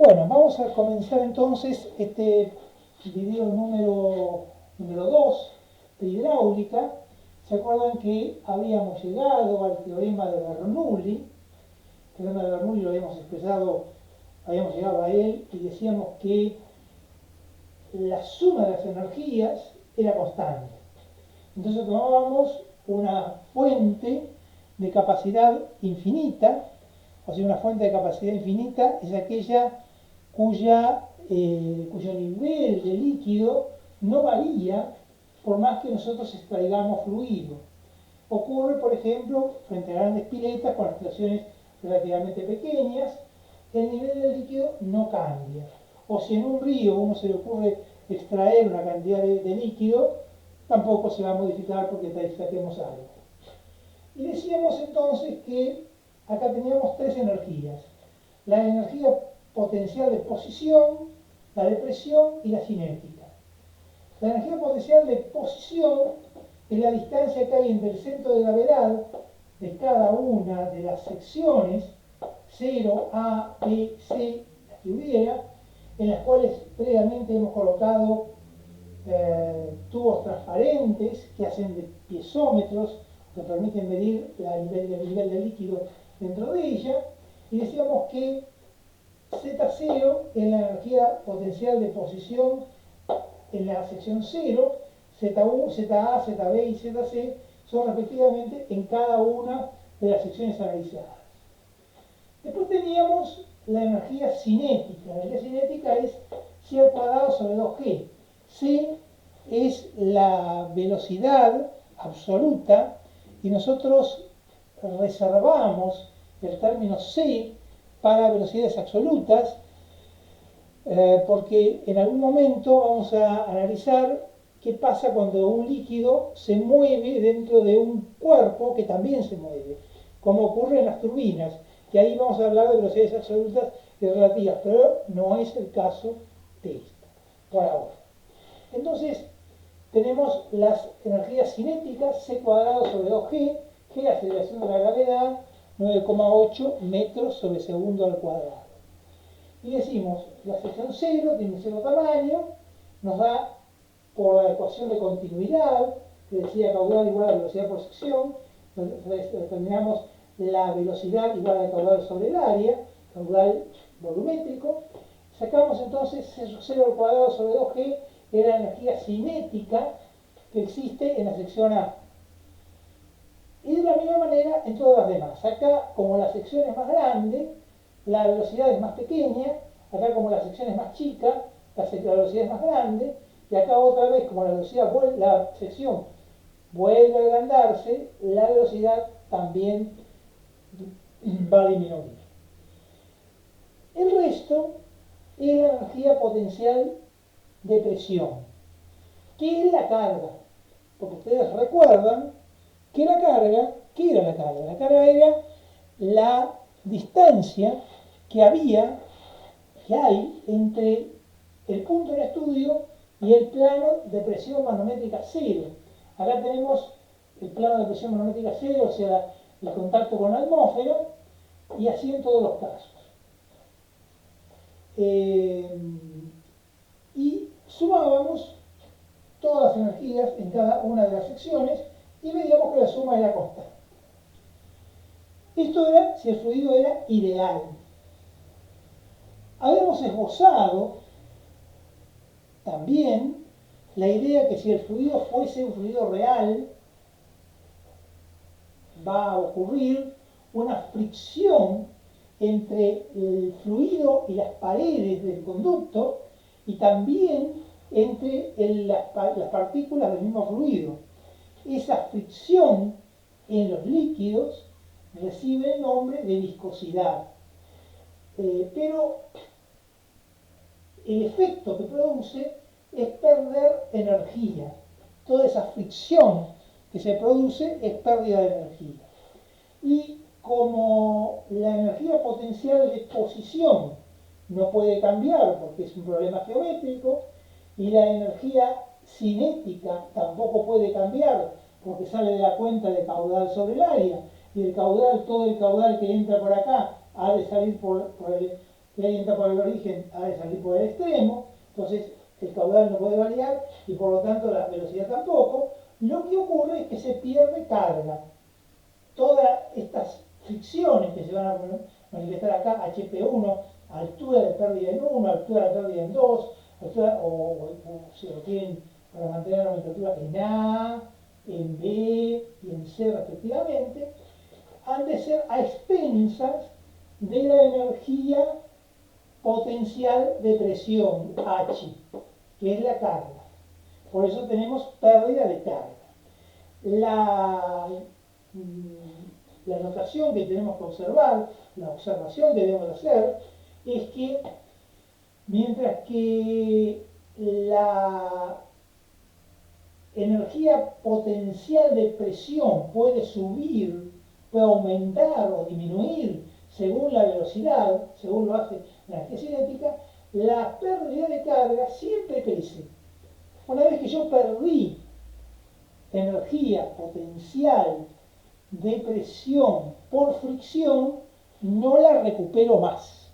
Bueno, vamos a comenzar entonces este video número 2 de hidráulica. ¿Se acuerdan que habíamos llegado al teorema de Bernoulli? El teorema de Bernoulli lo habíamos expresado, habíamos llegado a él y decíamos que la suma de las energías era constante. Entonces tomábamos una fuente de capacidad infinita, o sea, una fuente de capacidad infinita es aquella cuyo nivel de líquido no varía por más que nosotros extraigamos fluido. Ocurre, por ejemplo, frente a grandes piletas con extracciones relativamente pequeñas, el nivel del líquido no cambia. O si en un río uno se le ocurre extraer una cantidad de líquido, tampoco se va a modificar porque saquemos algo. Y decíamos entonces que acá teníamos tres energías: la energía potencial de posición, la de presión y la cinética. La energía potencial de posición es la distancia que hay entre el centro de gravedad de cada una de las secciones 0, A, B, C, las que hubiera, en las cuales previamente hemos colocado tubos transparentes que hacen de piezómetros, que permiten medir el nivel de líquido dentro de ella, y decíamos que Z0 es la energía potencial de posición en la sección 0, Z1, ZA, ZB y ZC son respectivamente en cada una de las secciones analizadas. Después teníamos la energía cinética. La energía cinética es C al cuadrado sobre 2G. C es la velocidad absoluta y nosotros reservamos el término C para velocidades absolutas porque en algún momento vamos a analizar qué pasa cuando un líquido se mueve dentro de un cuerpo que también se mueve, como ocurre en las turbinas, que ahí vamos a hablar de velocidades absolutas y relativas, pero no es el caso de esta, por ahora. Entonces, tenemos las energías cinéticas, C cuadrado sobre 2G, G la aceleración de la gravedad, 9,8 metros sobre segundo al cuadrado. Y decimos, la sección 0 tiene 0 tamaño, nos da por la ecuación de continuidad, que decía caudal igual a velocidad por sección, determinamos la velocidad igual al caudal sobre el área, caudal volumétrico, sacamos entonces 0 al cuadrado sobre 2G, era la energía cinética que existe en la sección A. Y de la misma manera en todas las demás. Acá, como la sección es más grande, la velocidad es más pequeña. Acá, como la sección es más chica, la velocidad es más grande. Y acá otra vez, como la sección vuelve a agrandarse, la velocidad también va a disminuir. El resto es la energía potencial de presión, que es la carga. Porque ustedes recuerdan que la carga, ¿qué era la carga? La carga era la distancia que hay entre el punto en estudio y el plano de presión manométrica cero. Acá tenemos el plano de presión manométrica cero, o sea, el contacto con la atmósfera, y así en todos los casos. Y sumábamos todas las energías en cada una de las secciones y veíamos que la suma era constante. Esto era si el fluido era ideal. Habíamos esbozado también la idea que si el fluido fuese un fluido real, va a ocurrir una fricción entre el fluido y las paredes del conducto y también entre las partículas del mismo fluido. Esa fricción en los líquidos recibe el nombre de viscosidad. Pero el efecto que produce es perder energía. Toda esa fricción que se produce es pérdida de energía. Y como la energía potencial de posición no puede cambiar porque es un problema geométrico, y la energía cinética tampoco puede cambiar porque sale de la cuenta de caudal sobre el área, y el caudal, todo el caudal que entra por acá ha de salir por y alguien tapa el origen a salir por el extremo, entonces el caudal no puede variar y por lo tanto la velocidad tampoco. Lo que ocurre es que se pierde carga. Todas estas fricciones que se van a manifestar acá, HP1, altura de pérdida en 1, altura de pérdida en 2, altura, o si lo quieren para mantener la nomenclatura en A, en B y en C respectivamente, han de ser a expensas de la energía potencial de presión H, que es la carga. Por eso tenemos pérdida de carga. La, la notación que tenemos que observar, la observación que debemos hacer, es que mientras que la energía potencial de presión puede subir, puede aumentar o disminuir según la velocidad, según lo hace la energía cinética, la pérdida de carga siempre crece. Una vez que yo perdí energía potencial de presión por fricción, no la recupero más.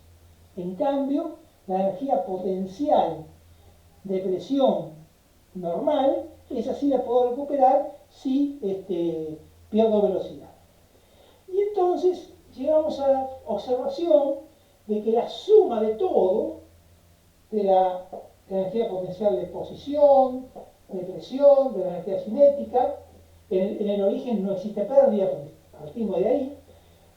En cambio, la energía potencial de presión normal, esa sí la puedo recuperar si pierdo velocidad. Y entonces llegamos a la observación de que la suma de todo, de la energía potencial de posición, de presión, de la energía cinética, en el origen no existe pérdida, porque partimos de ahí,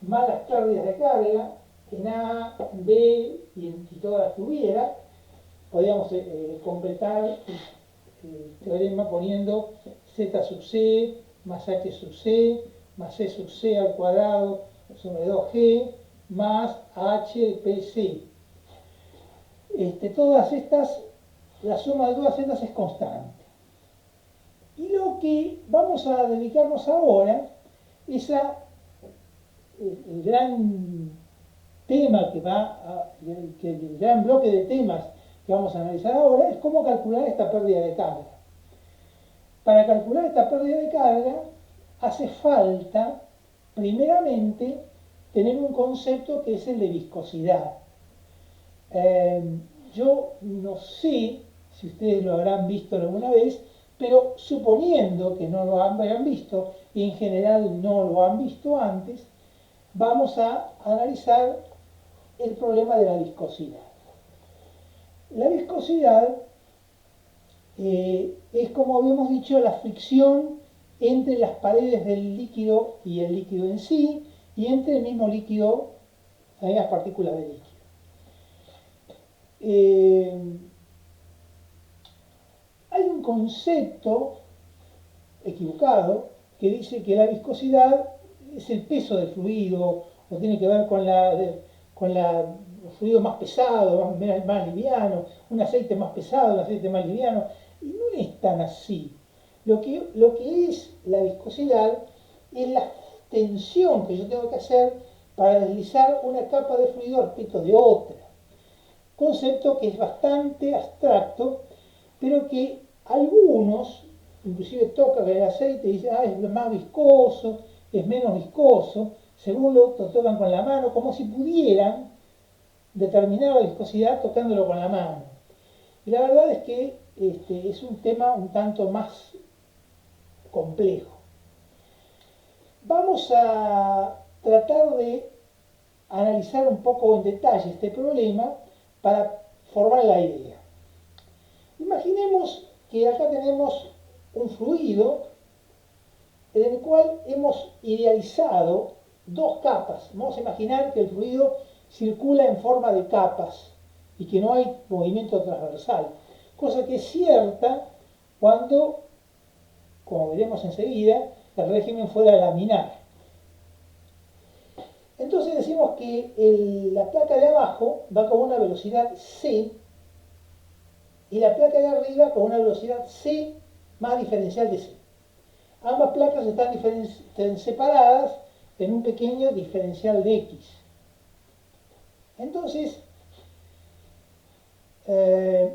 más las pérdidas de carga, en A, B y todas las que hubiera, podríamos completar el teorema poniendo Z sub C más H sub C más C sub C al cuadrado sobre 2G más HPC. Todas estas, la suma de todas estas es constante. Y lo que vamos a dedicarnos ahora es el gran tema el gran bloque de temas que vamos a analizar ahora es cómo calcular esta pérdida de carga. Para calcular esta pérdida de carga hace falta, primeramente, tener un concepto que es el de viscosidad. Yo no sé si ustedes lo habrán visto alguna vez, pero suponiendo que no lo hayan visto, y en general no lo han visto antes, vamos a analizar el problema de la viscosidad. La viscosidad es, como habíamos dicho, la fricción entre las paredes del líquido y el líquido en sí, y entre el mismo líquido, las partículas de líquido. Hay un concepto equivocado que dice que la viscosidad es el peso del fluido, o tiene que ver con el fluido más pesado, más liviano, un aceite más pesado, un aceite más liviano, y no es tan así. Lo que es la viscosidad es la tensión que yo tengo que hacer para deslizar una capa de fluido respecto de otra. Concepto que es bastante abstracto, pero que algunos, inclusive tocan el aceite y dicen, es más viscoso, es menos viscoso, según lo tocan con la mano, como si pudieran determinar la viscosidad tocándolo con la mano. Y la verdad es que es un tema un tanto más complejo. Vamos a tratar de analizar un poco en detalle este problema para formar la idea. Imaginemos que acá tenemos un fluido en el cual hemos idealizado dos capas. Vamos a imaginar que el fluido circula en forma de capas y que no hay movimiento transversal, cosa que es cierta cuando, como veremos enseguida, el régimen fuera laminar. Entonces decimos que la placa de abajo va con una velocidad c y la placa de arriba con una velocidad c más diferencial de c. Ambas placas están separadas en un pequeño diferencial de x. Entonces,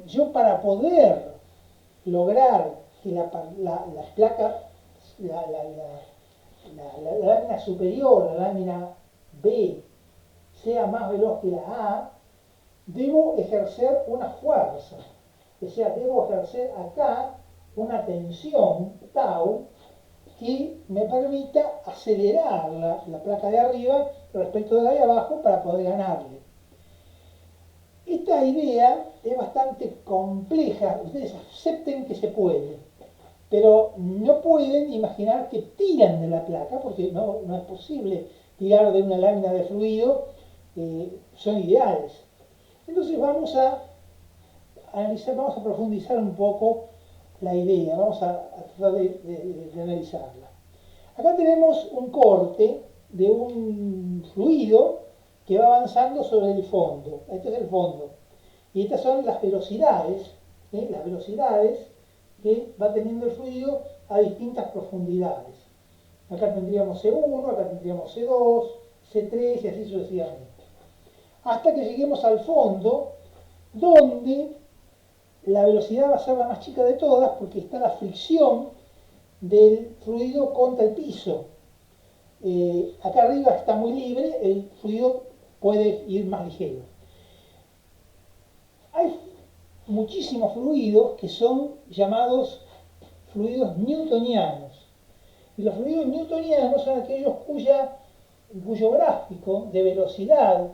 yo para poder lograr que la lámina superior, la lámina B, sea más veloz que la A, debo ejercer una fuerza. O sea, debo ejercer acá una tensión, tau, que me permita acelerar la placa de arriba respecto de la de abajo para poder ganarle. Esta idea es bastante compleja, ustedes acepten que se puede, pero no pueden imaginar que tiran de la placa, porque no es posible tirar de una lámina de fluido, son ideales. Entonces vamos a analizar, vamos a profundizar un poco la idea, vamos a tratar de analizarla. Acá tenemos un corte de un fluido que va avanzando sobre el fondo. Este es el fondo. Y estas son las velocidades, que va teniendo el fluido a distintas profundidades. Acá tendríamos C1, acá tendríamos C2, C3 y así sucesivamente. Hasta que lleguemos al fondo, donde la velocidad va a ser la más chica de todas, porque está la fricción del fluido contra el piso. Acá arriba está muy libre, el fluido puede ir más ligero. Hay muchísimos fluidos que son llamados fluidos newtonianos. Y los fluidos newtonianos son aquellos cuyo gráfico de velocidad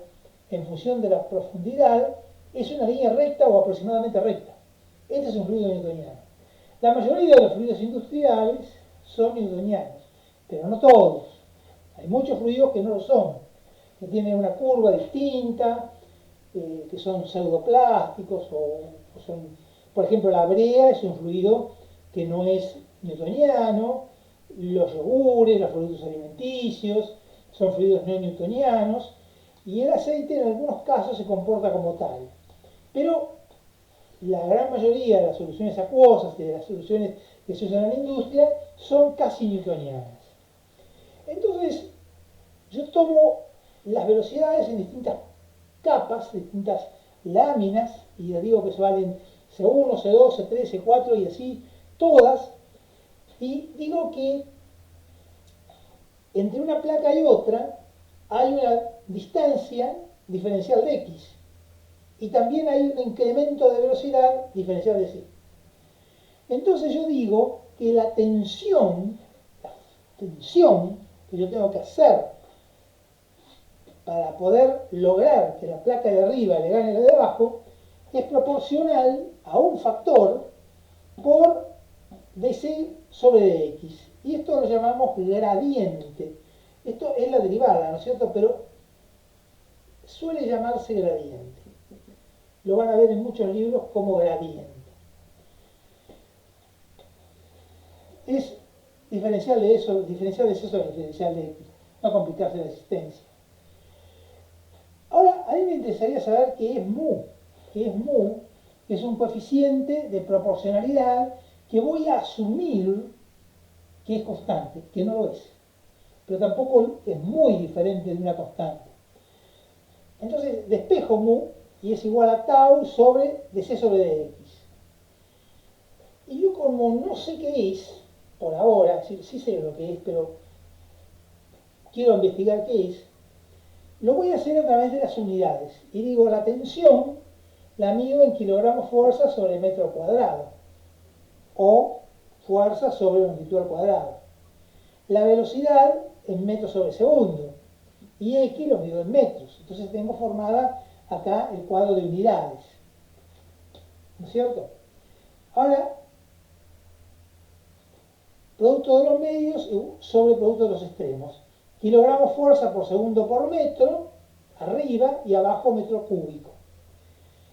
en función de la profundidad es una línea recta o aproximadamente recta. Este es un fluido newtoniano. La mayoría de los fluidos industriales son newtonianos, pero no todos. Hay muchos fluidos que no lo son, que tienen una curva distinta, que son pseudoplásticos o son, por ejemplo, la brea es un fluido que no es newtoniano, los yogures, los productos alimenticios son fluidos no newtonianos y el aceite en algunos casos se comporta como tal. Pero la gran mayoría de las soluciones acuosas y de las soluciones que se usan en la industria son casi newtonianas. Entonces, yo tomo las velocidades en distintas capas, distintas láminas, y les digo que se valen C1, C2, C3, C4 y así, todas, y digo que entre una placa y otra hay una distancia diferencial de X, y también hay un incremento de velocidad diferencial de C. Entonces yo digo que la tensión que yo tengo que hacer para poder lograr que la placa de arriba le gane la de abajo es proporcional a un factor por dc sobre dx. Y esto lo llamamos gradiente. Esto es la derivada, ¿no es cierto? Pero suele llamarse gradiente. Lo van a ver en muchos libros como gradiente. Es diferencial de eso, diferencial de eso sobre diferencial de x. No complicarse la existencia. Ahora, a mí me interesaría saber qué es mu. ¿Qué es mu? Que es un coeficiente de proporcionalidad que voy a asumir que es constante, que no lo es. Pero tampoco es muy diferente de una constante. Entonces, despejo mu y es igual a tau sobre dc sobre dx. Y yo como no sé qué es, por ahora, sí sé lo que es, pero quiero investigar qué es, lo voy a hacer a través de las unidades. Y digo, la tensión la mido en kilogramos fuerza sobre metro cuadrado. O fuerza sobre longitud al cuadrado. La velocidad en metros sobre segundo. Y X lo mido en metros. Entonces tengo formada acá el cuadro de unidades. ¿No es cierto? Ahora, producto de los medios sobre producto de los extremos. Kilogramos fuerza por segundo por metro, arriba y abajo metro cúbico.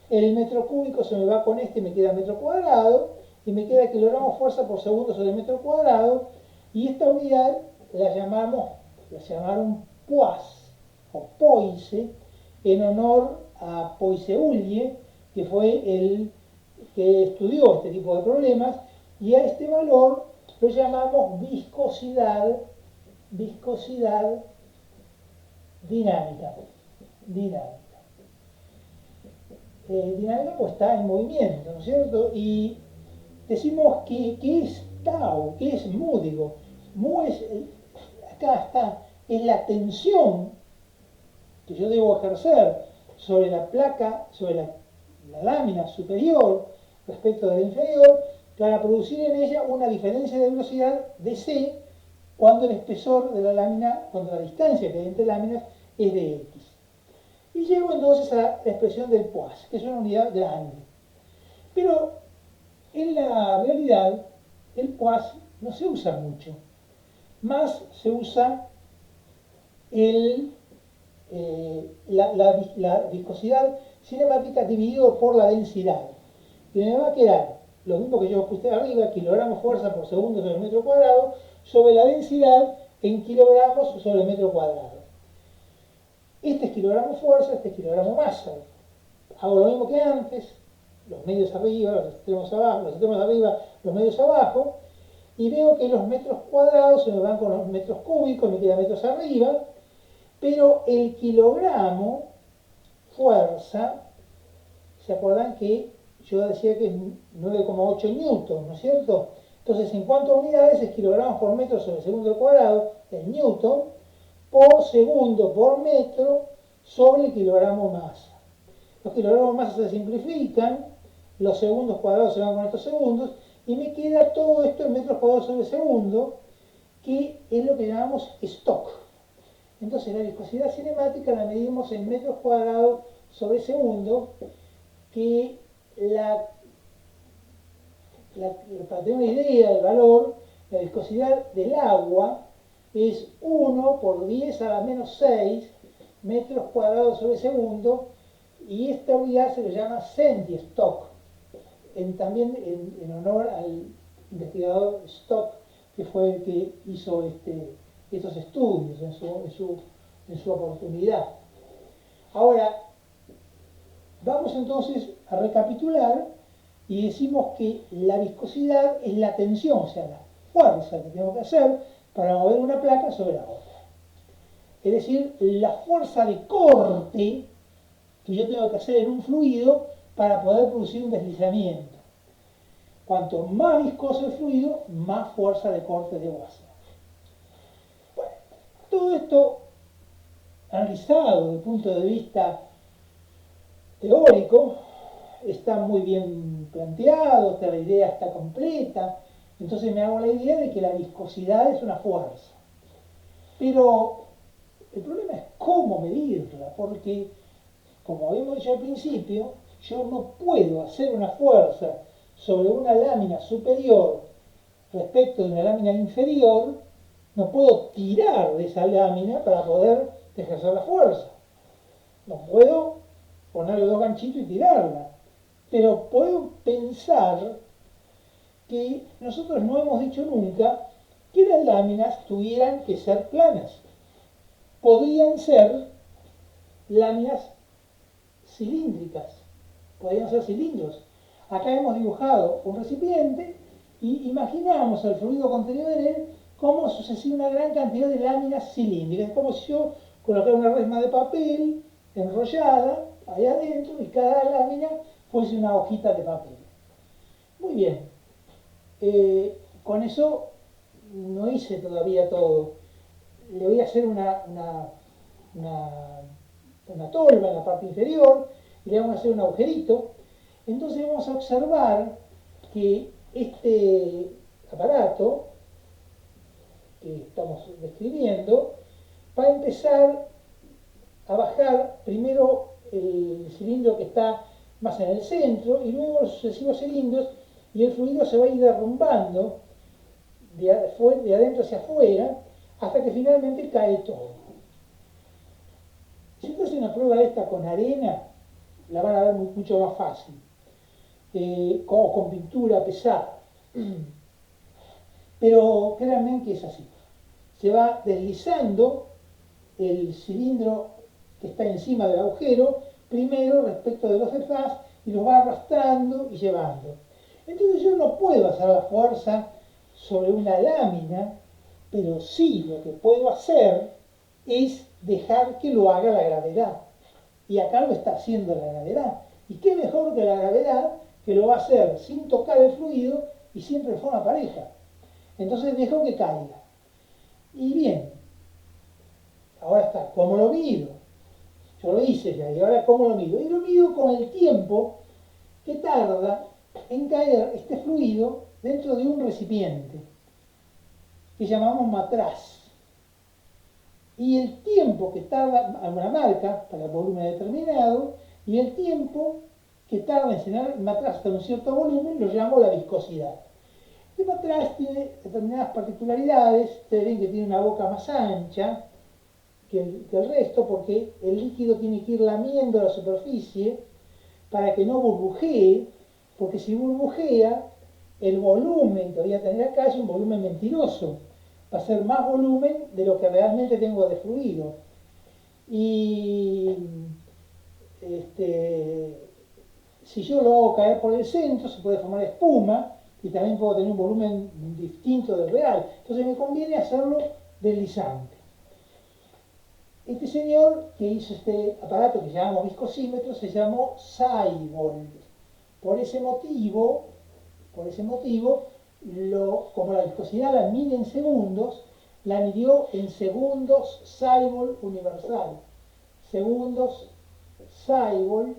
El metro cúbico se me va con este y me queda metro cuadrado, y me queda kilogramos fuerza por segundo sobre metro cuadrado, y esta unidad la llamaron poise o poise, en honor a Poiseuille, que fue el que estudió este tipo de problemas, y a este valor lo llamamos viscosidad dinámica. Dinámica pues está en movimiento, ¿no es cierto? Y decimos que es tau, que es mu, digo. Mu es, acá está, es la tensión que yo debo ejercer sobre la placa, sobre la lámina superior respecto de la inferior, para producir en ella una diferencia de velocidad de c cuando el espesor de la lámina, cuando la distancia que hay entre láminas es de x. Y llego entonces a la expresión del Poisson, que es una unidad grande. Pero en la realidad el Poisson no se usa mucho. Más se usa la viscosidad cinemática dividido por la densidad. Y me va a quedar lo mismo que yo puse arriba, kilogramos fuerza por segundo sobre el metro cuadrado, sobre la densidad en kilogramos sobre el metro cuadrado. Este es kilogramo fuerza, este es kilogramo masa. Hago lo mismo que antes, los medios arriba, los extremos abajo, los extremos arriba, los medios abajo, y veo que los metros cuadrados se me van con los metros cúbicos, me quedan metros arriba, pero el kilogramo fuerza, ¿se acuerdan que yo decía que es 9,8 newton, ¿no es cierto? Entonces, en cuanto a unidades, es kilogramos por metro sobre segundo al cuadrado, es newton, por segundo por metro sobre el kilogramo masa. Los kilogramos masa se simplifican, los segundos cuadrados se van con estos segundos, y me queda todo esto en metros cuadrados sobre segundo, que es lo que llamamos stock. Entonces la viscosidad cinemática la medimos en metros cuadrados sobre segundo, que para tener una idea del valor, la viscosidad del agua es 1 por 10 a la menos 6 metros cuadrados sobre segundo, y esta unidad se le llama centistock, también en honor al investigador Stock, que fue el que hizo estos estudios en su oportunidad. Ahora, vamos entonces a recapitular y decimos que la viscosidad es la tensión, o sea, la fuerza que tengo que hacer para mover una placa sobre la otra. Es decir, la fuerza de corte que yo tengo que hacer en un fluido para poder producir un deslizamiento. Cuanto más viscoso el fluido, más fuerza de corte debo hacer. Bueno, todo esto analizado desde el punto de vista teórico está muy bien planteado, la idea está completa, entonces me hago la idea de que la viscosidad es una fuerza. Pero el problema es cómo medirla, porque, como habíamos dicho al principio, yo no puedo hacer una fuerza sobre una lámina superior respecto de una lámina inferior, no puedo tirar de esa lámina para poder ejercer la fuerza. No puedo ponerle dos ganchitos y tirarla. Pero puedo pensar que nosotros no hemos dicho nunca que las láminas tuvieran que ser planas. Podrían ser láminas cilíndricas, podrían ser cilindros. Acá hemos dibujado un recipiente y imaginamos el fluido contenido en él como sucesiva una gran cantidad de láminas cilíndricas. Es como si yo colocara una resma de papel enrollada ahí adentro y cada lámina fuese una hojita de papel. Muy bien. Con eso no hice todavía todo. Le voy a hacer una tolva en la parte inferior y le vamos a hacer un agujerito. Entonces vamos a observar que este aparato que estamos describiendo va a empezar a bajar primero el cilindro que está más en el centro y luego los sucesivos cilindros, y el fluido se va a ir derrumbando de adentro hacia afuera hasta que finalmente cae todo. Si ustedes hacen una prueba de esta con arena, la van a ver mucho más fácil, como con pintura pesada. Pero créanme que es así. Se va deslizando el cilindro que está encima del agujero, primero respecto de los demás, y los va arrastrando y llevando. Entonces yo no puedo hacer la fuerza sobre una lámina, pero sí lo que puedo hacer es dejar que lo haga la gravedad. Y acá lo está haciendo la gravedad. ¿Y qué mejor que la gravedad, que lo va a hacer sin tocar el fluido y siempre de forma pareja? Entonces dejo que caiga. Y bien, ahora está, ¿cómo lo mido? Yo lo hice ya, y ahora ¿cómo lo mido? Y lo mido con el tiempo que tarda en caer este fluido dentro de un recipiente que llamamos matraz. Y el tiempo que tarda, a una marca para el volumen determinado, y el tiempo que tarda en llenar el matraz hasta un cierto volumen lo llamo la viscosidad. El matraz tiene determinadas particularidades. Ustedes ven que tiene una boca más ancha que el resto, porque el líquido tiene que ir lamiendo la superficie para que no burbujee, porque si burbujea, el volumen que voy a tener acá es un volumen mentiroso. Va a ser más volumen de lo que realmente tengo de fluido. Y si yo lo hago caer por el centro, se puede formar espuma y también puedo tener un volumen distinto del real. Entonces me conviene hacerlo deslizante. Este señor que hizo este aparato que llamamos viscosímetro se llamó Seibold. Por ese motivo, como la viscosidad la mide en segundos, la midió en segundos Seibold universal. Segundos Seibold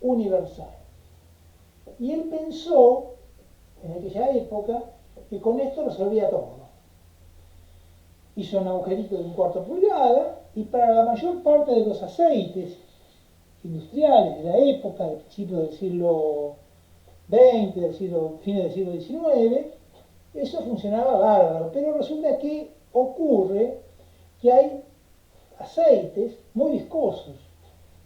universal. Y él pensó, en aquella época, que con esto resolvía todo. Hizo un agujerito de 1/4 pulgada y para la mayor parte de los aceites industriales de la época, del principio del siglo XX, fines del siglo XIX, eso funcionaba bárbaro. Pero resulta que ocurre que hay aceites muy viscosos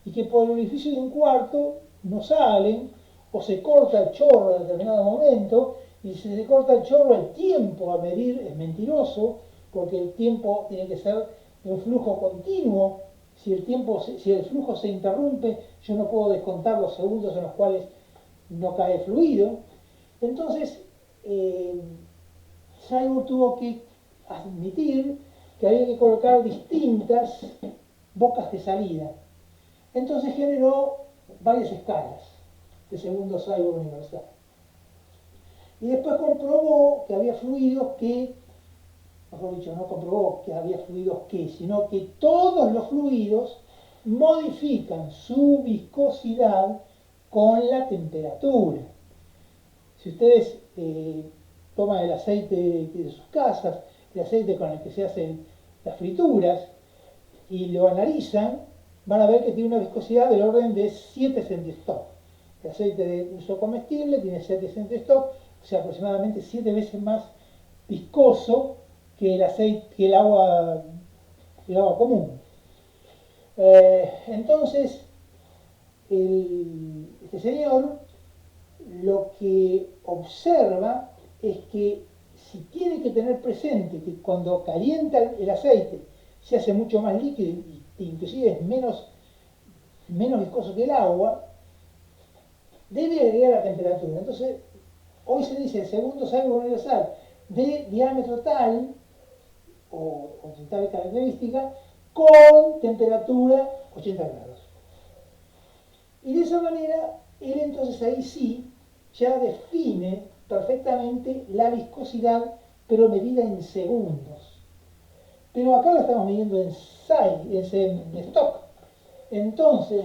y que por el orificio de 1/4 no salen, o se corta el chorro en determinado momento, y si se corta el chorro el tiempo a medir es mentiroso, porque el tiempo tiene que ser de un flujo continuo. Si el flujo se interrumpe, yo no puedo descontar los segundos en los cuales no cae fluido. Entonces, Seibold tuvo que admitir que había que colocar distintas bocas de salida. Entonces generó varias escalas de segundo Seibold universal. Y después comprobó que había fluidos que, mejor dicho, no comprobó que había fluidos que, sino que todos los fluidos modifican su viscosidad con la temperatura. Si ustedes toman el aceite de sus casas, el aceite con el que se hacen las frituras, y lo analizan, van a ver que tiene una viscosidad del orden de 7 centistock. El aceite de uso comestible tiene 7 centistock, o sea, aproximadamente 7 veces más viscoso que el aceite, que el agua común. Entonces, este señor lo que observa es que si tiene que tener presente que cuando calienta el aceite se hace mucho más líquido e inclusive es menos viscoso que el agua, debe agregar la temperatura. Entonces, hoy se dice el segundo Seibold universal de diámetro tal o tal característica con temperatura 80 grados. Y de esa manera, él entonces ahí sí ya define perfectamente la viscosidad, pero medida en segundos. Pero acá la estamos midiendo en stock. Entonces,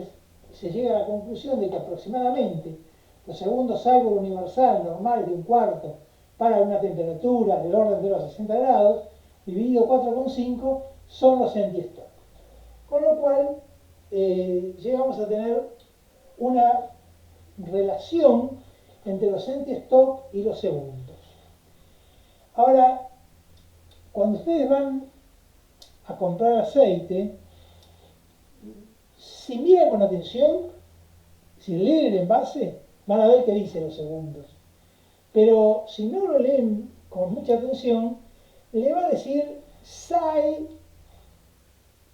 se llega a la conclusión de que aproximadamente los segundos Seibold universal normales de 1/4 para una temperatura del orden de los 60 grados, dividido 4,5, son los centistock. Con lo cual, llegamos a tener una relación entre los centistock y los segundos. Ahora, cuando ustedes van a comprar aceite, si miran con atención, si leen el envase, van a ver que dice los segundos. Pero si no lo leen con mucha atención, le va a decir SAE,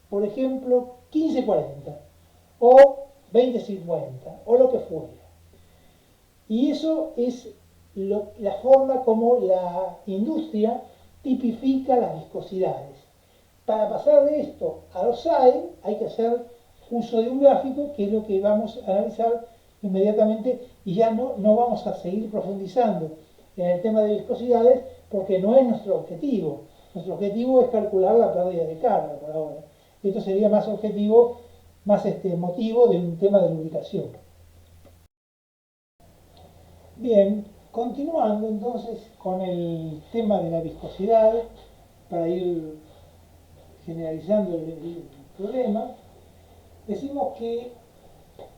por ejemplo, 1540 o 2050 o lo que fuera. Y eso es la forma como la industria tipifica las viscosidades. Para pasar de esto a los SAE hay que hacer uso de un gráfico, que es lo que vamos a analizar inmediatamente, y ya no vamos a seguir profundizando en el tema de viscosidades porque no es nuestro objetivo. Nuestro objetivo es calcular la pérdida de carga por ahora. Esto sería más objetivo más motivo de un tema de lubricación. Bien, continuando entonces con el tema de la viscosidad, para ir generalizando el problema, decimos que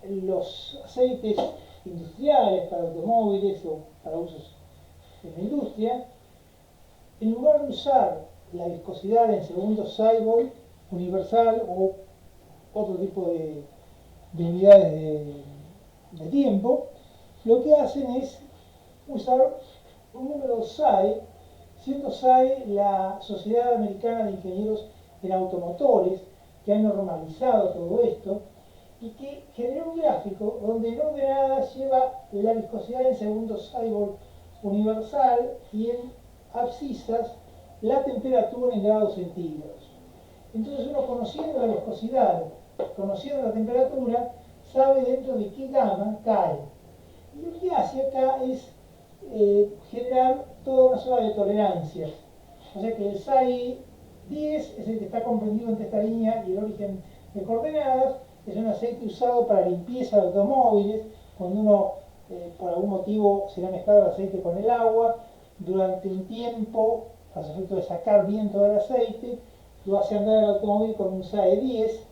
los aceites industriales para automóviles o para usos en la industria, en lugar de usar la viscosidad en segundos Seibel universal o otro tipo de unidades de tiempo, lo que hacen es usar un número SAE, siendo SAE la Sociedad Americana de Ingenieros en Automotores, que ha normalizado todo esto, y que generó un gráfico donde en ordenadas lleva la viscosidad en segundos Seibel universal y en abscisas la temperatura en grados centígrados. Entonces uno, conociendo la viscosidad, conociendo la temperatura, sabe dentro de qué gama cae. Y lo que hace acá es generar toda una zona de tolerancias. O sea que el SAI 10 es el que está comprendido entre esta línea y el origen de coordenadas. Es un aceite usado para limpieza de automóviles, cuando uno por algún motivo se le ha mezclado el aceite con el agua, durante un tiempo, a efecto de sacar bien todo el aceite, lo hace andar el automóvil con un SAE 10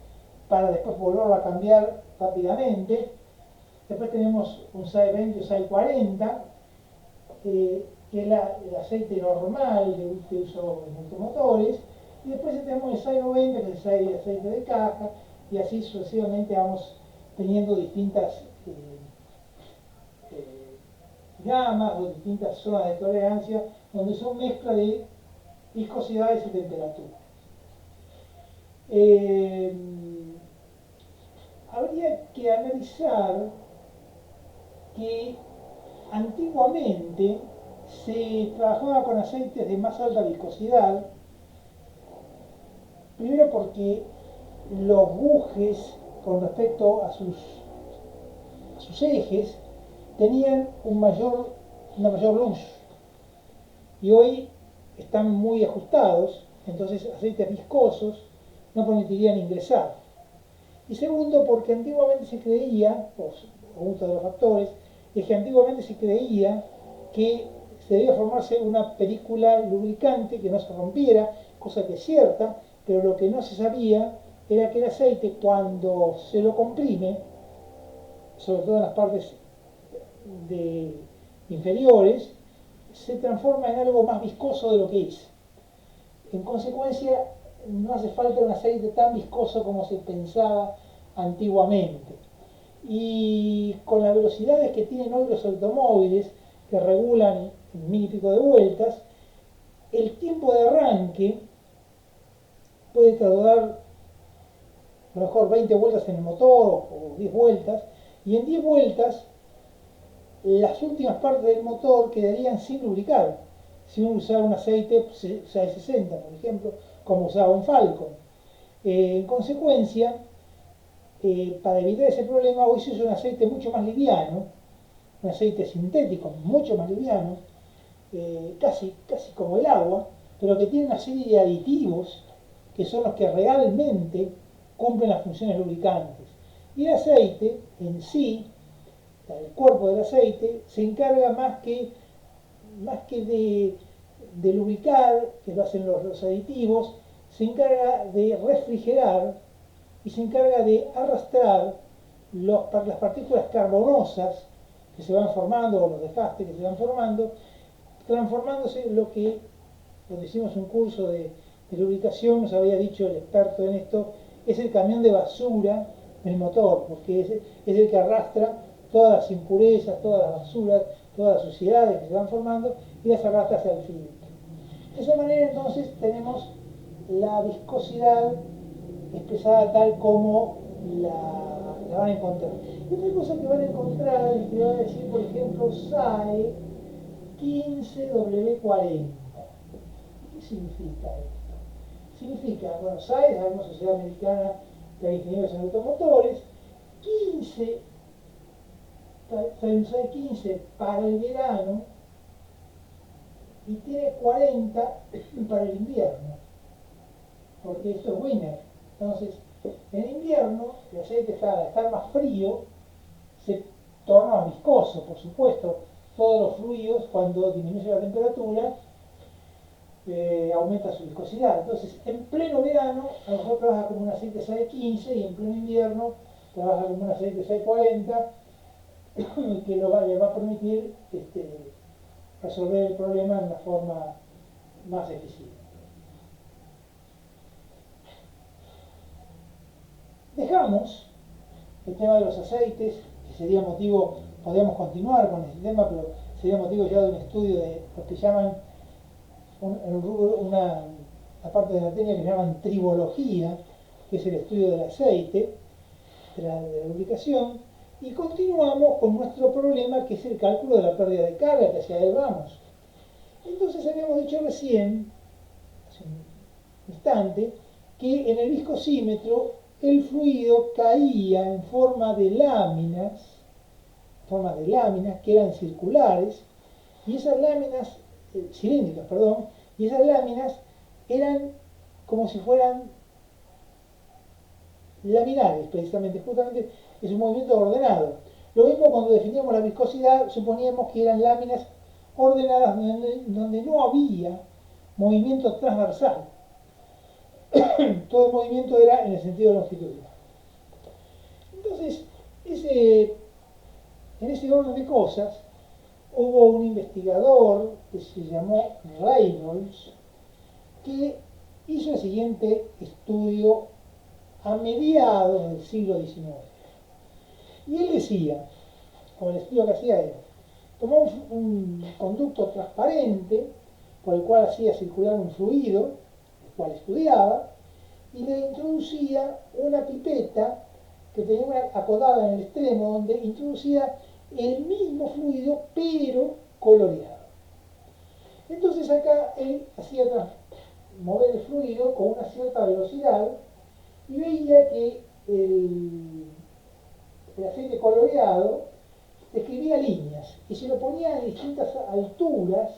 para después volverlo a cambiar rápidamente. Después tenemos un SAE 20 o SAE 40, que es el aceite normal de uso en automotores. Y después tenemos el SAE 90, que es el aceite de caja, y así sucesivamente vamos teniendo distintas gamas o distintas zonas de tolerancia, donde son mezcla de viscosidades y temperaturas. Habría que analizar que antiguamente se trabajaba con aceites de más alta viscosidad, primero porque los bujes con respecto a sus ejes tenían una mayor luz, y hoy están muy ajustados, entonces aceites viscosos no permitirían ingresar. Y segundo, porque antiguamente se creía, o otro de los factores, es que antiguamente se creía que se debía formarse una película lubricante que no se rompiera, cosa que es cierta, pero lo que no se sabía era que el aceite, cuando se lo comprime, sobre todo en las partes inferiores, se transforma en algo más viscoso de lo que es. En consecuencia, no hace falta un aceite tan viscoso como se pensaba antiguamente. Y con las velocidades que tienen hoy los automóviles, que regulan en 1000 y pico de vueltas, el tiempo de arranque puede tardar a lo mejor 20 vueltas en el motor o 10 vueltas, y en 10 vueltas las últimas partes del motor quedarían sin lubricar, si uno usara un aceite 60, por ejemplo, como usaba un Falcon. En consecuencia, para evitar ese problema, hoy se usa un aceite mucho más liviano, un aceite sintético mucho más liviano, casi como el agua, pero que tiene una serie de aditivos que son los que realmente cumplen las funciones lubricantes. Y el aceite en sí, el cuerpo del aceite, se encarga más que de lubricar, que lo hacen los aditivos, se encarga de refrigerar y se encarga de arrastrar las partículas carbonosas que se van formando, o los desgastes que se van formando, transformándose en cuando hicimos un curso de lubricación, nos había dicho el experto en esto, es el camión de basura del motor, porque es el que arrastra todas las impurezas, todas las basuras, todas las suciedades que se van formando y las arrastra hacia el filtro. De esa manera entonces tenemos la viscosidad expresada tal como la van a encontrar. Y otra cosa que van a encontrar es que va a decir, por ejemplo, SAE 15W40. ¿Qué significa esto? Significa, bueno, SAE, sabemos, Sociedad Americana de Ingenieros en Automotores, 15, SAE 15 para el verano y tiene 40 para el invierno, porque esto es winter. Entonces, En invierno, el aceite al estar más frío, se torna más viscoso, por supuesto. Todos los fluidos, cuando disminuye la temperatura, aumenta su viscosidad. Entonces, en pleno verano, a lo mejor trabaja como un aceite 615 y en pleno invierno trabaja como un aceite 640 que le va a permitir resolver el problema de una forma más eficiente. Dejamos el tema de los aceites, que sería motivo, podríamos continuar con este tema, pero sería motivo ya de un estudio de lo que llaman una parte de la técnica que llaman tribología, que es el estudio del aceite, de la lubricación, y continuamos con nuestro problema, que es el cálculo de la pérdida de carga, que hacia él vamos. Entonces habíamos dicho recién, hace un instante, que en el viscosímetro el fluido caía en forma de láminas que eran circulares, y esas láminas, cilíndricas, perdón, y esas láminas eran como si fueran laminares, precisamente, justamente es un movimiento ordenado. Lo mismo cuando definíamos la viscosidad, suponíamos que eran láminas ordenadas donde no había movimiento transversal. Todo el movimiento era en el sentido longitudinal. Entonces, en ese orden de cosas, hubo un investigador que se llamó Reynolds, que hizo el siguiente estudio a mediados del siglo XIX. Y él decía, o el estudio que hacía él, tomó un conducto transparente por el cual hacía circular un fluido, el cual estudiaba, y le introducía una pipeta que tenía una acodada en el extremo, donde introducía el mismo fluido, pero coloreado. Entonces acá él hacía mover el fluido con una cierta velocidad y veía que el aceite coloreado escribía líneas y se lo ponía en distintas alturas,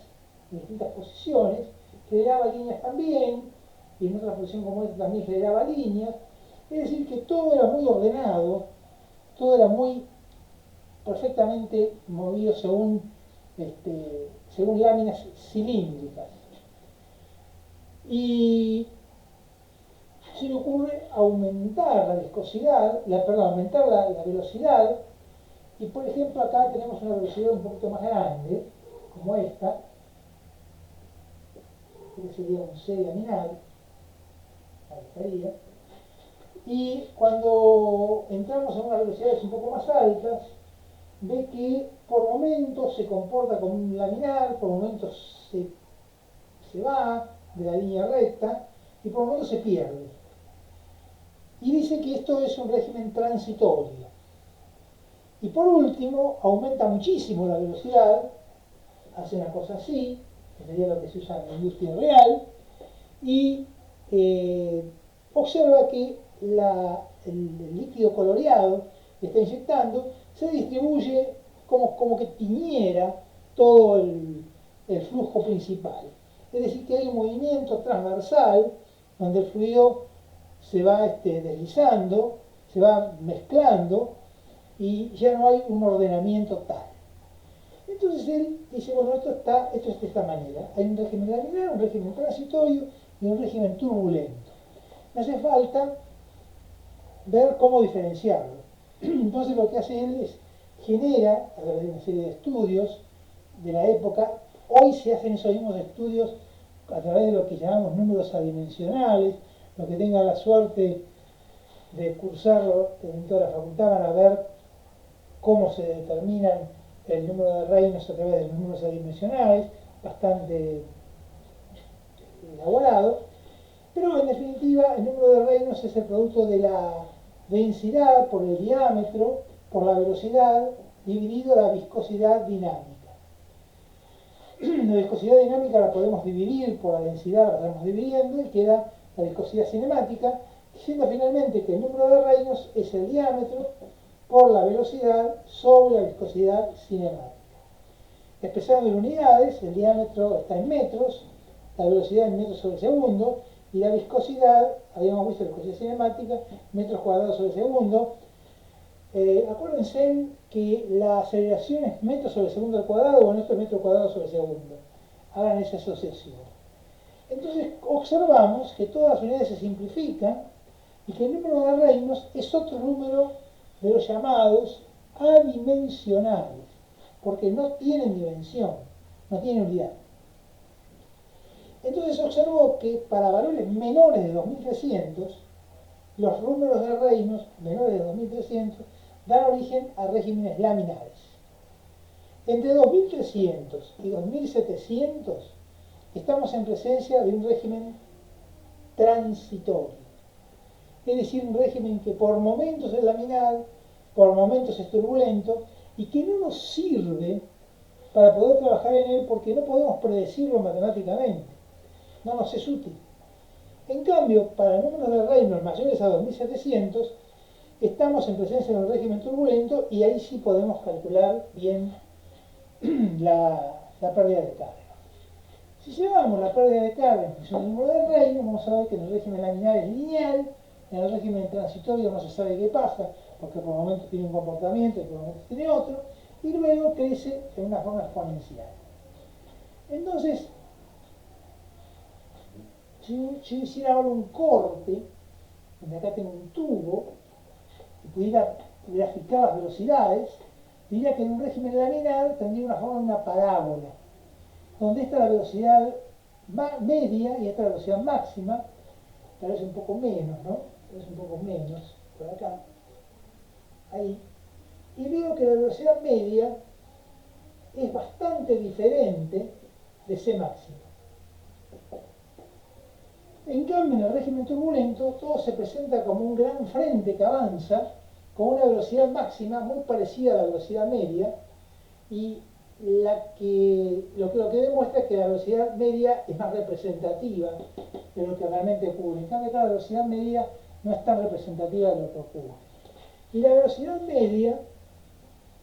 en distintas posiciones, generaba líneas también, y en otra posición como esta también generaba líneas. Es decir, que todo era muy ordenado, todo era muy perfectamente movido según láminas cilíndricas. Y se le ocurre aumentar la viscosidad, aumentar la velocidad, y por ejemplo acá tenemos una velocidad un poquito más grande, como esta, que sería un C laminal, ahí estaría, y cuando entramos a unas velocidades un poco más altas, ve que por momentos se comporta como un laminar, por momentos se va de la línea recta y por momentos se pierde. Y dice que esto es un régimen transitorio. Y por último, aumenta muchísimo la velocidad, hace una cosa así, que sería lo que se usa en la industria real, y observa que el líquido coloreado que está inyectando se distribuye como que tiñera todo el flujo principal. Es decir, que hay un movimiento transversal donde el fluido se va deslizando, se va mezclando y ya no hay un ordenamiento tal. Entonces él dice, bueno, esto es de esta manera. Hay un régimen laminar, un régimen transitorio y un régimen turbulento. Me hace falta ver cómo diferenciarlo. Entonces lo que hace él es genera, a través de una serie de estudios de la época, hoy se hacen esos mismos estudios a través de lo que llamamos números adimensionales. Los que tengan la suerte de cursarlo dentro de la facultad van a ver cómo se determinan el número de Reynolds a través de los números adimensionales, bastante elaborado, pero en definitiva el número de Reynolds es el producto de la densidad por el diámetro, por la velocidad, dividido la viscosidad dinámica. La viscosidad dinámica la podemos dividir por la densidad, la estamos dividiendo, y queda la viscosidad cinemática, diciendo finalmente que el número de Reynolds es el diámetro por la velocidad sobre la viscosidad cinemática. Expresado en unidades, el diámetro está en metros, la velocidad en metros sobre segundo, Y la viscosidad, habíamos visto la viscosidad cinemática, metros cuadrados sobre segundo. Acuérdense que la aceleración es metros sobre segundo al cuadrado, bueno, esto es metros cuadrados sobre segundo. Hagan esa asociación. Entonces observamos que todas las unidades se simplifican y que el número de reinos es otro número de los llamados adimensionales, porque no tienen dimensión, no tienen unidad. Entonces observó que para valores menores de 2300, los números de reinos menores de 2300 dan origen a regímenes laminares. Entre 2300 y 2700 estamos en presencia de un régimen transitorio, es decir, un régimen que por momentos es laminar, por momentos es turbulento y que no nos sirve para poder trabajar en él porque no podemos predecirlo matemáticamente, no nos es útil. En cambio, para números de reinos mayores a 2700, estamos en presencia de un régimen turbulento y ahí sí podemos calcular bien la pérdida de carga. Si llevamos la pérdida de carga en función del número de reinos, vamos a ver que en el régimen laminar es lineal, en el régimen transitorio no se sabe qué pasa, porque por momentos tiene un comportamiento y por momentos tiene otro, y luego crece en una forma exponencial. Entonces, si yo hiciera ahora un corte, donde acá tengo un tubo, y pudiera graficar las velocidades, diría que en un régimen laminar tendría una forma de una parábola, donde esta es la velocidad media y esta es la velocidad máxima, tal vez un poco menos, ¿no? Tal vez un poco menos, por acá, ahí. Y veo que la velocidad media es bastante diferente de C máxima. En cambio, en el régimen turbulento, todo se presenta como un gran frente que avanza con una velocidad máxima muy parecida a la velocidad media y lo que demuestra es que la velocidad media es más representativa de lo que realmente ocurre. En cambio, la velocidad media no es tan representativa de lo que ocurre. Y la velocidad media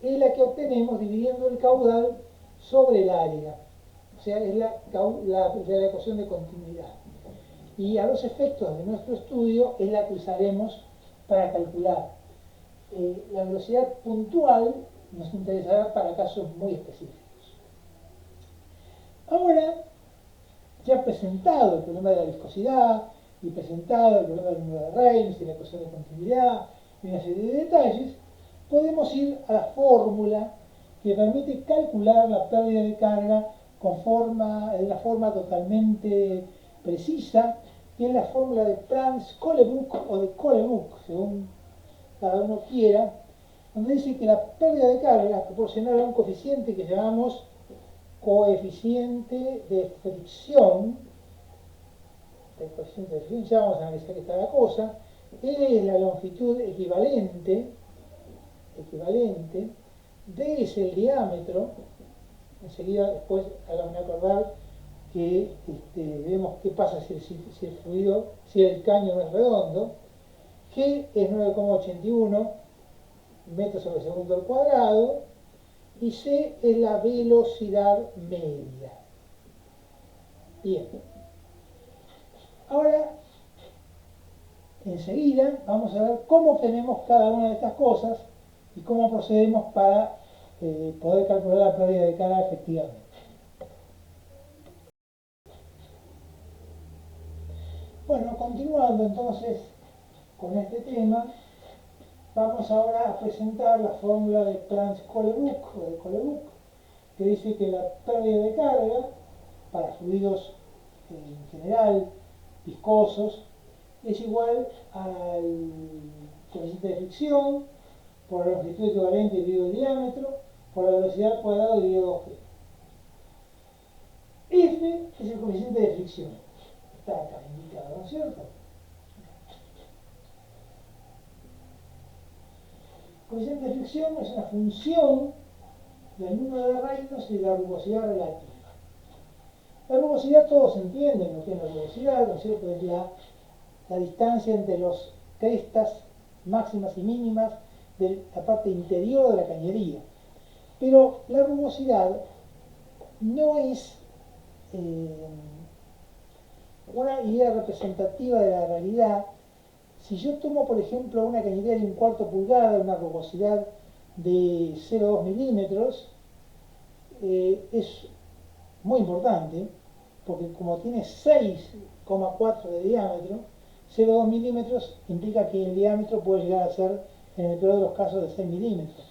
es la que obtenemos dividiendo el caudal sobre el área. O sea, es la ecuación de continuidad. Y a los efectos de nuestro estudio es la que usaremos para calcular. La velocidad puntual nos interesará para casos muy específicos. Ahora, ya presentado el problema de la viscosidad y presentado el problema del número de Reynolds y la ecuación de continuidad y una serie de detalles, podemos ir a la fórmula que permite calcular la pérdida de carga de una forma totalmente precisa, que es la fórmula de Franz-Kolebuk o de Kolebuk, según cada uno quiera, donde dice que la pérdida de carga es proporcional a un coeficiente que llamamos coeficiente de fricción. El coeficiente de fricción, ya vamos a analizar qué está la cosa. L es la longitud equivalente, D es el diámetro. Enseguida, después, háganme acordar que vemos qué pasa si el fluido, si el caño no es redondo. G es 9,81 metros sobre segundo al cuadrado y C es la velocidad media. Bien. Ahora, enseguida, vamos a ver cómo obtenemos cada una de estas cosas y cómo procedemos para poder calcular la pérdida de carga efectivamente. Bueno, continuando entonces con este tema, vamos ahora a presentar la fórmula de Franz-Kolebuk o de Kolebuk, que dice que la pérdida de carga para fluidos en general viscosos es igual al coeficiente de fricción por la longitud equivalente dividido el diámetro por la velocidad al cuadrado dividido 2G. F es el coeficiente de fricción. Está acá indicado, ¿no es cierto? El coeficiente de fricción es una función del número de Reynolds y de la rugosidad relativa. La rugosidad todos entienden lo que es la rugosidad, ¿no es cierto? Es la distancia entre las crestas máximas y mínimas de la parte interior de la cañería. Pero la rugosidad no es una idea representativa de la realidad, si yo tomo, por ejemplo, una cañería de 1/4 pulgada, una rugosidad de 0,2 milímetros, es muy importante, porque como tiene 6,4 de diámetro, 0,2 milímetros implica que el diámetro puede llegar a ser, en el peor de los casos, de 6 milímetros.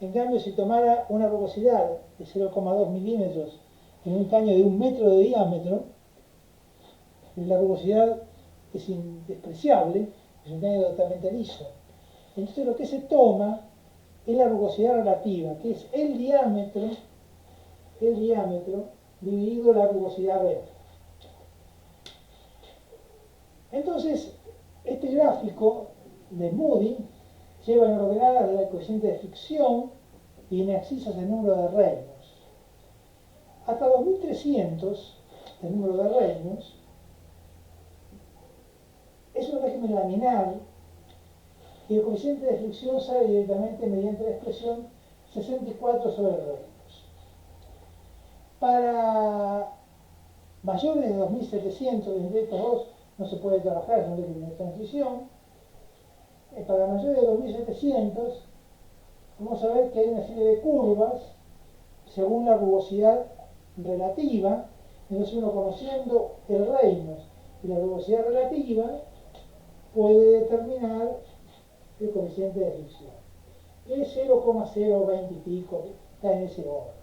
En cambio, si tomara una rugosidad de 0,2 milímetros en un caño de 1 metro de diámetro, la rugosidad es indespreciable, es un caño totalmente liso. Entonces lo que se toma es la rugosidad relativa, que es el diámetro dividido la rugosidad real. Entonces, este gráfico de Moody lleva en ordenadas el coeficiente de fricción y en abscisas el número de Reynolds. Hasta 2300, el número de Reynolds es un régimen laminar y el coeficiente de fricción sale directamente mediante la expresión 64 sobre Reynolds. Para mayores de 2700, entre estos dos no se puede trabajar, es un régimen de transición. Para mayores de 2700 vamos a ver que hay una serie de curvas según la rugosidad relativa. Entonces uno, conociendo el Reynolds y la rugosidad relativa, puede determinar el coeficiente de fricción. Es 0,020 y pico, está en ese orden.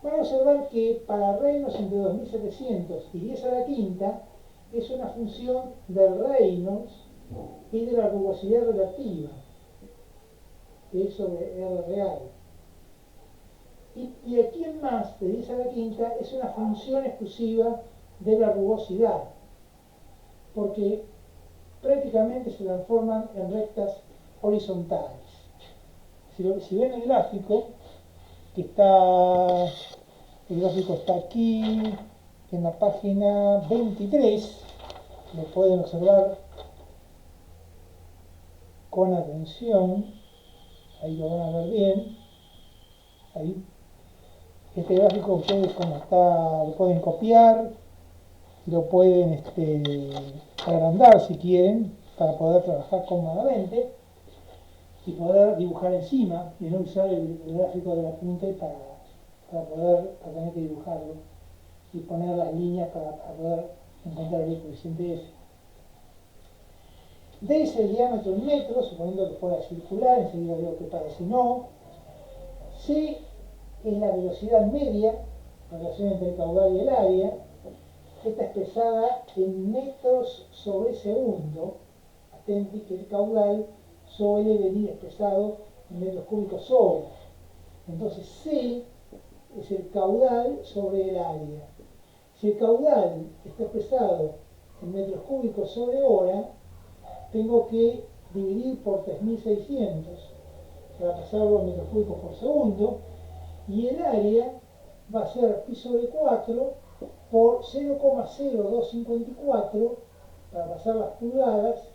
Van a observar que para Reynolds entre 2700 y 10 a la quinta es una función del Reynolds y de la rugosidad relativa, que es sobre R real. Y aquí en más, de 10 a la quinta, es una función exclusiva de la rugosidad, porque prácticamente se transforman en rectas horizontales. Si ven el gráfico, el gráfico está aquí, en la página 23, lo pueden observar con atención, ahí lo van a ver bien, ahí. Este gráfico ustedes como está, lo pueden copiar, lo pueden agrandar si quieren, para poder trabajar cómodamente y poder dibujar encima y no usar el gráfico de la punta para tener que dibujarlo y poner las líneas para poder encontrar el coeficiente F. D es el diámetro en metros, suponiendo que fuera circular, enseguida veo que parece no. C es la velocidad media, la relación entre el caudal y el área. Esta expresada en metros sobre segundo. Atenti que el caudal suele venir expresado en metros cúbicos sobre. Entonces C es el caudal sobre el área. Si el caudal está expresado en metros cúbicos sobre hora, tengo que dividir por 3600 para pasarlo en metros cúbicos por segundo, y el área va a ser pi sobre 4 por 0,0254 para pasar las pulgadas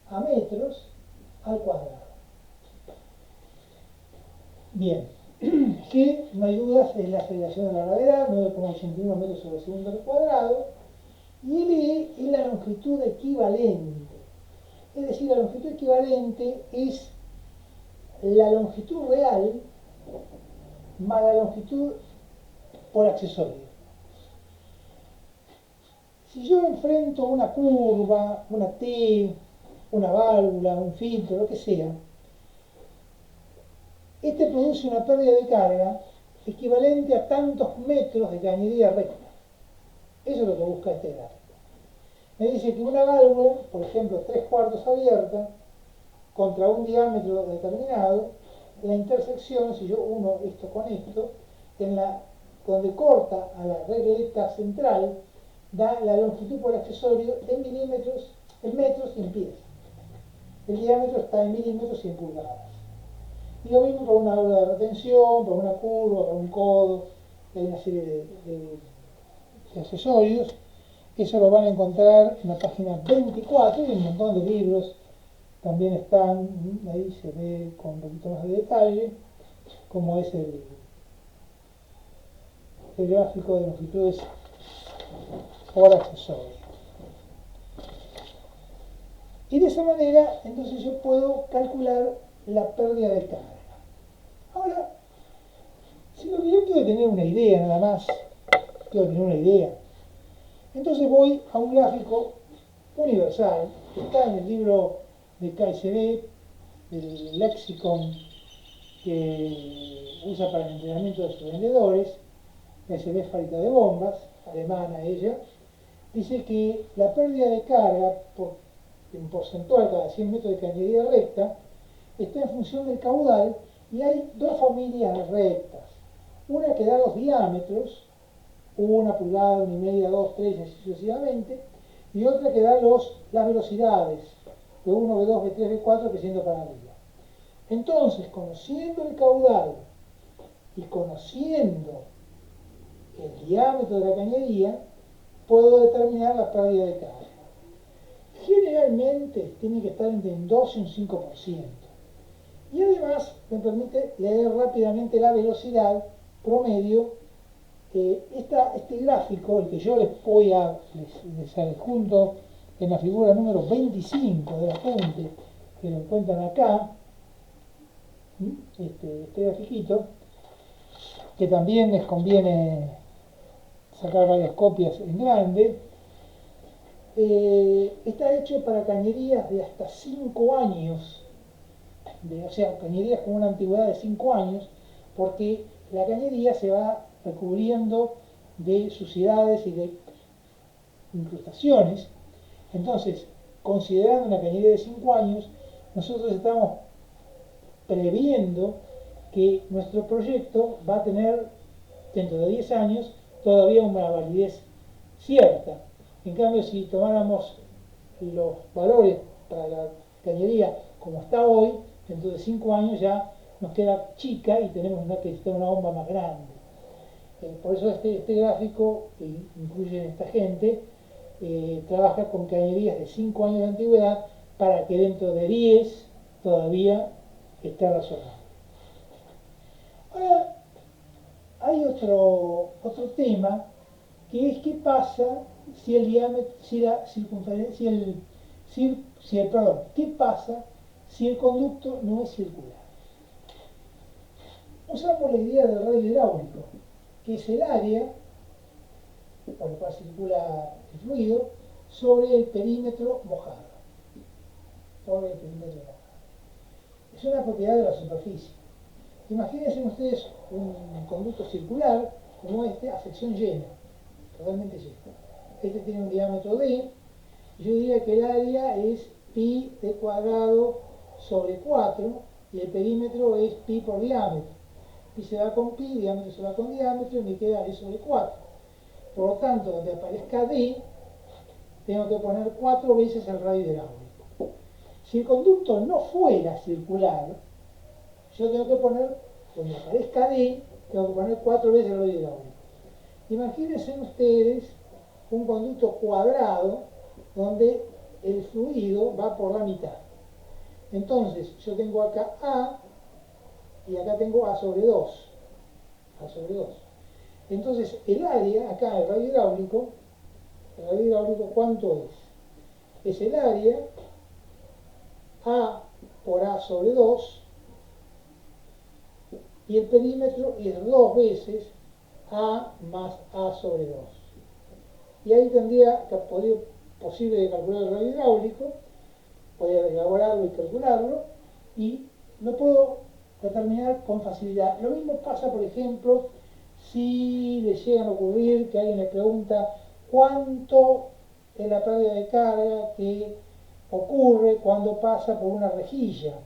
a metros al cuadrado. Bien, que no hay dudas, es la aceleración de la gravedad, 9,81 metros sobre segundo al cuadrado, y L es la longitud equivalente. Es decir, la longitud equivalente es la longitud real más la longitud por accesorio. Si yo enfrento una curva, una T, una válvula, un filtro, lo que sea, este produce una pérdida de carga equivalente a tantos metros de cañería recta. Eso es lo que busca este gráfico. Me dice que una válvula, por ejemplo 3/4 abierta, contra un diámetro determinado, la intersección, si yo uno esto con esto, donde corta a la regleta central, da la longitud por accesorio en milímetros, en metros y en pies. El diámetro está en milímetros y en pulgadas. Y lo mismo para una válvula de retención, para una curva, para un codo, hay una serie de accesorios. Eso lo van a encontrar en la página 24 y un montón de libros también están, ahí se ve con un poquito más de detalle, cómo es el gráfico de longitudes por accesorio. Y de esa manera, entonces yo puedo calcular la pérdida de carga. Ahora, si lo que yo quiero tener una idea nada más, quiero tener una idea, entonces voy a un gráfico universal, que está en el libro de KSB, del lexicon que usa para el entrenamiento de sus vendedores, KSB Fábrica de Bombas, alemana ella, dice que la pérdida de carga en porcentual cada 100 metros de cañería recta está en función del caudal y hay dos familias de rectas. Una que da los diámetros, 1 pulgada, 1,5, 2, 3 y así sucesivamente, y otra que da las velocidades, B1, B2, B3, B4, creciendo para arriba. Entonces, conociendo el caudal y conociendo el diámetro de la cañería, puedo determinar la pérdida de carga. Generalmente tiene que estar entre un 2 y un 5%. Y además me permite leer rápidamente la velocidad promedio. Este gráfico, el que yo les adjunto en la figura número 25 del apunte, que lo encuentran acá, este grafiquito, que también les conviene sacar varias copias en grande, está hecho para cañerías de hasta 5 años, o sea, cañerías con una antigüedad de 5 años, porque la cañería se va recubriendo de suciedades y de incrustaciones. Entonces, considerando una cañería de 5 años, nosotros estamos previendo que nuestro proyecto va a tener dentro de 10 años todavía una validez cierta. En cambio, si tomáramos los valores para la cañería como está hoy, dentro de 5 años ya nos queda chica y tenemos que necesitar una bomba más grande. Por eso este gráfico que incluye esta gente trabaja con cañerías de 5 años de antigüedad para que dentro de 10 todavía esté razonable. Ahora, hay otro tema, que es qué pasa si el diámetro, si la circunferencia, qué pasa si el conducto no es circular. Usamos la idea del radio hidráulico, que es el área por el cual circula el fluido sobre el perímetro mojado. Sobre el perímetro mojado. Es una propiedad de la superficie. Imagínense ustedes un conducto circular como este a sección llena, totalmente lleno. Este tiene un diámetro D, y yo diría que el área es pi d cuadrado sobre 4 y el perímetro es pi por diámetro. Pi se va con pi, diámetro se va con diámetro y me queda D sobre 4. Por lo tanto, donde aparezca D, tengo que poner 4 veces el radio hidráulico. Si el conducto no fuera circular, yo tengo que poner, donde aparezca D, tengo que poner 4 veces el radio hidráulico. Imagínense ustedes un conducto cuadrado donde el fluido va por la mitad. Entonces, yo tengo acá A y acá tengo A sobre 2. A sobre 2. Entonces, el área, acá el radio hidráulico, ¿cuánto es? Es el área A por A sobre 2 y el perímetro es 2 veces A más A sobre 2. Y ahí tendría posible de calcular el radio hidráulico, podría elaborarlo y calcularlo, y lo puedo determinar con facilidad. Lo mismo pasa, por ejemplo, si le llegan a ocurrir que alguien le pregunta cuánto es la pérdida de carga que ocurre cuando pasa por una rejilla.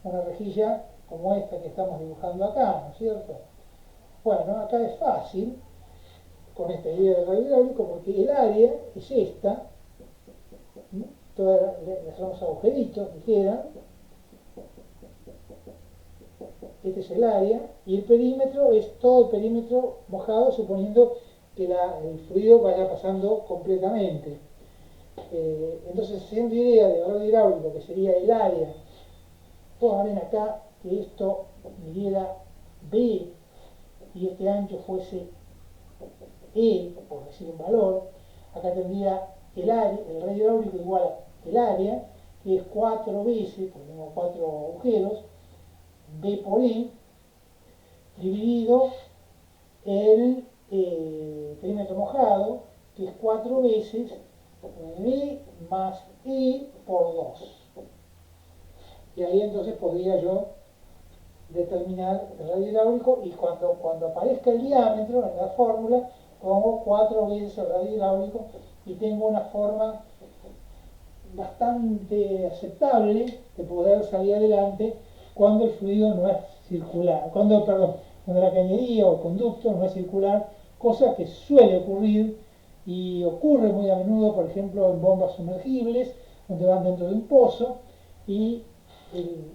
Una rejilla como esta que estamos dibujando acá, ¿no es cierto? Bueno, acá es fácil con esta idea del radio hidráulico porque el área es esta, todas los agujeritos que quedan, este es el área, y el perímetro es todo el perímetro mojado, suponiendo que el fluido vaya pasando completamente. Entonces, haciendo idea de radio hidráulico, que sería el área, todos ven acá que esto midiera B y este ancho fuese E, por decir un valor, acá tendría el área, el radio hidráulico igual a el área, que es 4 veces, porque tengo 4 agujeros, B por E, dividido el perímetro mojado, que es 4 veces B más E por 2. Y ahí entonces podría yo determinar el radio hidráulico, y cuando aparezca el diámetro en la fórmula pongo 4 veces el radio hidráulico y tengo una forma bastante aceptable de poder salir adelante cuando el fluido no es circular, cuando la cañería o conducto no es circular, cosa que suele ocurrir y ocurre muy a menudo, por ejemplo, en bombas sumergibles, donde van dentro de un pozo y el,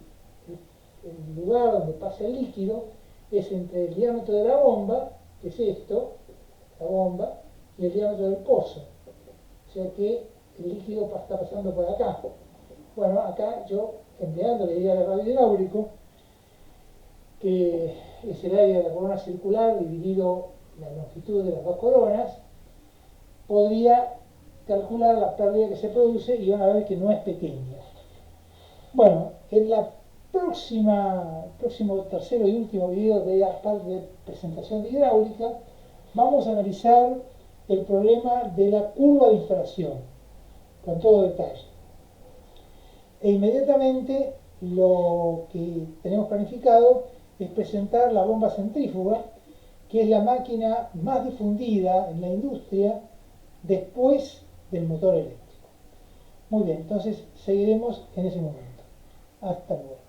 el lugar donde pasa el líquido es entre el diámetro de la bomba, que es esto, la bomba, y el diámetro del pozo. O sea que el líquido está pasando por acá. Bueno, acá yo, empleando la idea del radio hidráulico, que es el área de la corona circular dividido la longitud de las dos coronas, podría calcular la pérdida que se produce y van a ver que no es pequeña. Bueno, en la próximo tercero y último video de la parte de presentación de hidráulica, vamos a analizar el problema de la curva de inflación con todo detalle. E inmediatamente lo que tenemos planificado es presentar la bomba centrífuga, que es la máquina más difundida en la industria después del motor eléctrico. Muy bien, entonces seguiremos en ese momento. Hasta luego.